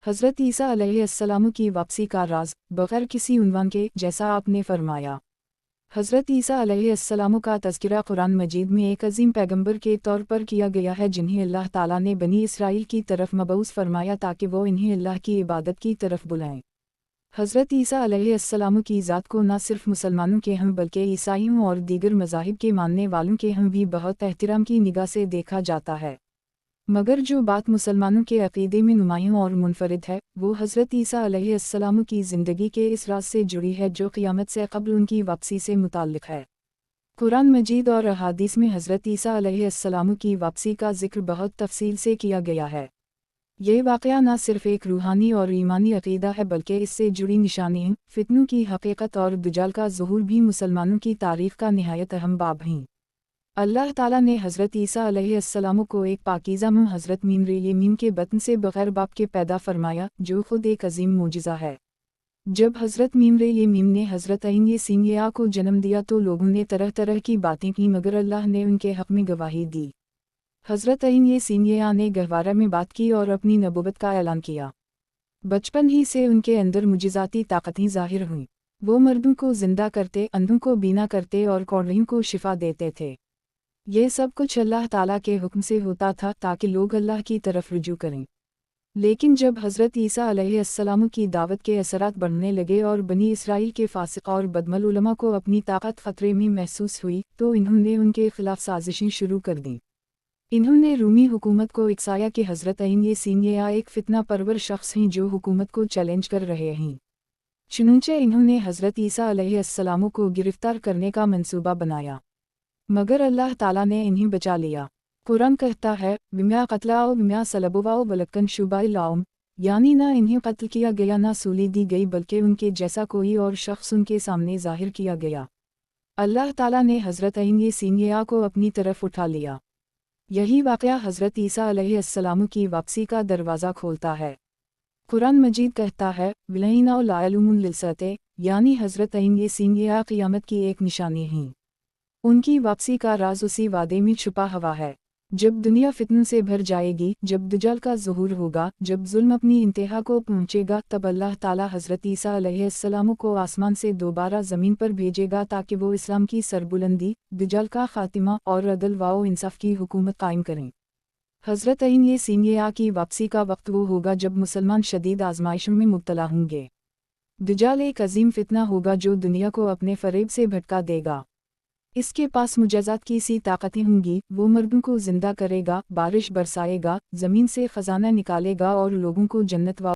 हज़रत ईसा अलैहिस्सलाम की वापसी का राज बग़ैर किसी उन्वान के, जैसा आपने फरमाया। हज़रत ईसा अलैहिस्सलाम का तज़किरा कुरान मजीद में एक अजीम पैगंबर के तौर पर किया गया है, जिन्हें अल्लाह ताला ने बनी इसराइल की तरफ मबऊस फरमाया ताकि वो इन्हें अल्लाह की इबादत की तरफ बुलाएं। हज़रत ईसा अलैहिस्सलाम की ज़ात को न सिर्फ मुसलमानों के हम बल्कि ईसाइयों और दीगर मज़ाहिब के मानने वालों के हम भी बहुत एहतराम की निगाह से देखा जाता है। मगर जो बात मुसलमानों के अक़ीदे में नुमायाँ और मुनफरिद है, वो हज़रत ईसा अलैहिस्सलाम की ज़िंदगी के इस राज से जुड़ी है जो क़यामत से क़ब्ल उनकी वापसी से मुताल्लिक़ है। कुरान मजीद और अहादीस में हज़रत ईसा अलैहिस्सलाम की वापसी का ज़िक्र बहुत तफसील से किया गया है। ये वाक़या न सिर्फ़ एक रूहानी और ईमानी अक़ीदा है बल्कि इससे जुड़ी निशानियाँ, फ़ितनों की हक़ीक़त और दज्जाल का ज़ुहूर भी मुसलमानों की तारीख़ का निहायत अहम बाब हैं। अल्लाह ताला ने हज़रत ईसा अलैहिस्सलाम को एक पाकीज़ा मुँह हज़रत मीम के बतन से बग़ैर बाप के पैदा फरमाया, जो ख़ुद एक अज़ीम मोजिज़ा है। जब हज़रत मीम ने हज़रत ईसा को जन्म दिया तो लोगों ने तरह तरह की बातें की, मगर अल्लाह ने उनके हक़ में गवाही दी। हज़रत ईसा ने गहवारा में बात की और अपनी नबूवत का ऐलान किया। बचपन ही से उनके अंदर मुजिज़ाती ताक़तें ज़ाहिर हुईं। वो मर्दों को ज़िंदा करते, अंधों को बीना करते और कौड़ियों को शिफा देते थे। ये सब कुछ अल्लाह ताला के हुक्म से होता था ताकि लोग अल्लाह की तरफ रुजू करें। लेकिन जब हज़रत ईसा अलैहिस्सलाम की दावत के असरात बढ़ने लगे और बनी इसराइल के फासिक और बदमल उलमा को अपनी ताकत ख़तरे में महसूस हुई, तो इन्होंने उनके ख़िलाफ़ साजिशें शुरू कर दीं। इन्होंने रूमी हुकूमत को इकसाया कि हज़रत ईसा एक फ़ितना परवर शख्स हैं जो हुकूमत को चैलेंज कर रहे हैं। चुनांचे इन्होंने हज़रत ईसा अलैहिस्सलाम को गिरफ़्तार करने का मंसूबा बनाया, मगर अल्लाह ताला ने इन्हें बचा लिया। कुरान कहता है, विमा क़त्लाओ विमा सलबुवाओ वलक्कन शुबाइलाओम, यानी ना इन्हें कत्ल किया गया ना सूली दी गई, बल्कि उनके जैसा कोई और शख्स उनके सामने ज़ाहिर किया गया। अल्लाह ताला ने हज़रत ईसा को अपनी तरफ उठा लिया। यही वाक़या हज़रत ईसा अलैहिस्सलाम की वापसी का दरवाज़ा खोलता है। कुरान मजीद कहता है, विलैना लायलुमुल लिलसते, यानी हज़रत ईसा क़यामत की एक निशानी हैं। उनकी वापसी का राज उसी वादे में छुपा हुआ है जब दुनिया फितनों से भर जाएगी, जब दज्जाल का ज़ुहूर होगा, जब जुल्म अपनी इंतहा को पहुँचेगा, तब अल्लाह ताला हज़रत ईसा अलैहिस्सलाम को आसमान से दोबारा ज़मीन पर भेजेगा ताकि वो इस्लाम की सरबुलंदी, दज्जाल का ख़ात्मा और अदल व इंसाफ़ की हुकूमत कायम करें। हज़रत ईसा की वापसी का वक्त वो होगा जब मुसलमान शदीद आजमाइशों में मुब्तला होंगे। दज्जाल एक अजीम फितना होगा जो दुनिया को अपने फ़रेब से भटका देगा। इसके पास मुजज़्ज़ात की सी ताकतें होंगी, वो मर्दों को ज़िंदा करेगा, बारिश बरसाएगा, ज़मीन से ख़जाना निकालेगा और लोगों को जन्नत व